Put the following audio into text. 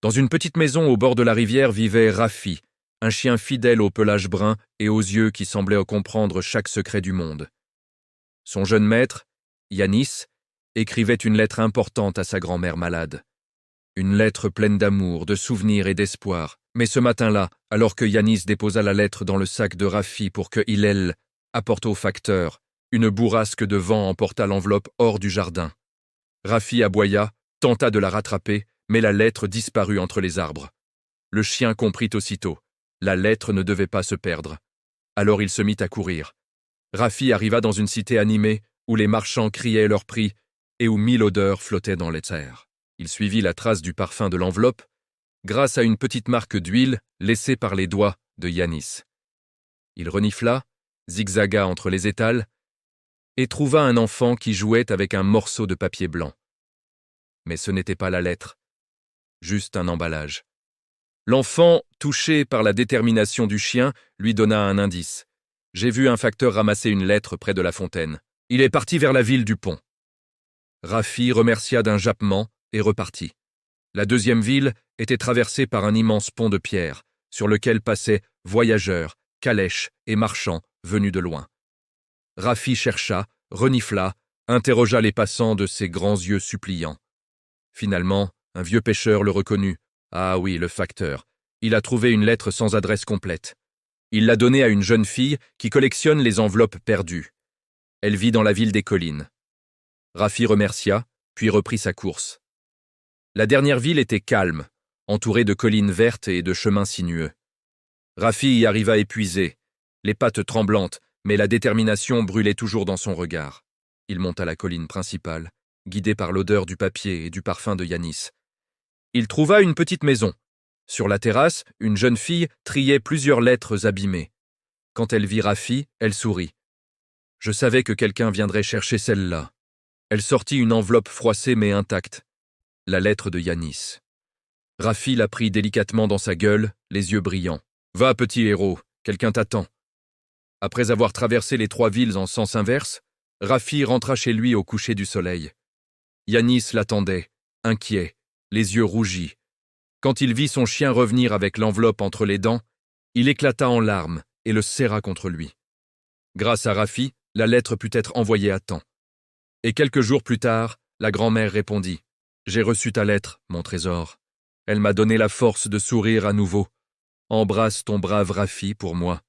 Dans une petite maison au bord de la rivière vivait Rafi, un chien fidèle au pelage brun et aux yeux qui semblaient comprendre chaque secret du monde. Son jeune maître, Yanis, écrivait une lettre importante à sa grand-mère malade. Une lettre pleine d'amour, de souvenirs et d'espoir. Mais ce matin-là, alors que Yanis déposa la lettre dans le sac de Rafi pour que Hillel apporte au facteur, une bourrasque de vent emporta l'enveloppe hors du jardin. Rafi aboya, tenta de la rattraper, mais la lettre disparut entre les arbres. Le chien comprit aussitôt. La lettre ne devait pas se perdre. Alors il se mit à courir. Rafi arriva dans une cité animée où les marchands criaient leur prix et où 1000 odeurs flottaient dans les airs. Il suivit la trace du parfum de l'enveloppe grâce à une petite marque d'huile laissée par les doigts de Yanis. Il renifla, zigzaga entre les étals et trouva un enfant qui jouait avec un morceau de papier blanc. Mais ce n'était pas la lettre, juste un emballage. L'enfant, touché par la détermination du chien, lui donna un indice. « J'ai vu un facteur ramasser une lettre près de la fontaine. Il est parti vers la ville du pont. » Rafi remercia d'un jappement et repartit. La deuxième ville était traversée par un immense pont de pierre, sur lequel passaient voyageurs, calèches et marchands venus de loin. Rafi chercha, renifla, interrogea les passants de ses grands yeux suppliants. Finalement, un vieux pêcheur le reconnut. Ah oui, le facteur. Il a trouvé une lettre sans adresse complète. Il l'a donnée à une jeune fille qui collectionne les enveloppes perdues. Elle vit dans la ville des collines. Rafi remercia, puis reprit sa course. La dernière ville était calme, entourée de collines vertes et de chemins sinueux. Rafi y arriva épuisé, les pattes tremblantes, mais la détermination brûlait toujours dans son regard. Il monta la colline principale, guidé par l'odeur du papier et du parfum de Yanis. Il trouva une petite maison. Sur la terrasse, une jeune fille triait plusieurs lettres abîmées. Quand elle vit Rafi, elle sourit. « Je savais que quelqu'un viendrait chercher celle-là. » Elle sortit une enveloppe froissée mais intacte. La lettre de Yanis. Rafi la prit délicatement dans sa gueule, les yeux brillants. « Va, petit héros, quelqu'un t'attend. » Après avoir traversé les 3 villes en sens inverse, Rafi rentra chez lui au coucher du soleil. Yanis l'attendait, inquiet, les yeux rougis. Quand il vit son chien revenir avec l'enveloppe entre les dents, il éclata en larmes et le serra contre lui. Grâce à Rafi, la lettre put être envoyée à temps. Et quelques jours plus tard, la grand-mère répondit « J'ai reçu ta lettre, mon trésor. Elle m'a donné la force de sourire à nouveau. Embrasse ton brave Rafi pour moi. »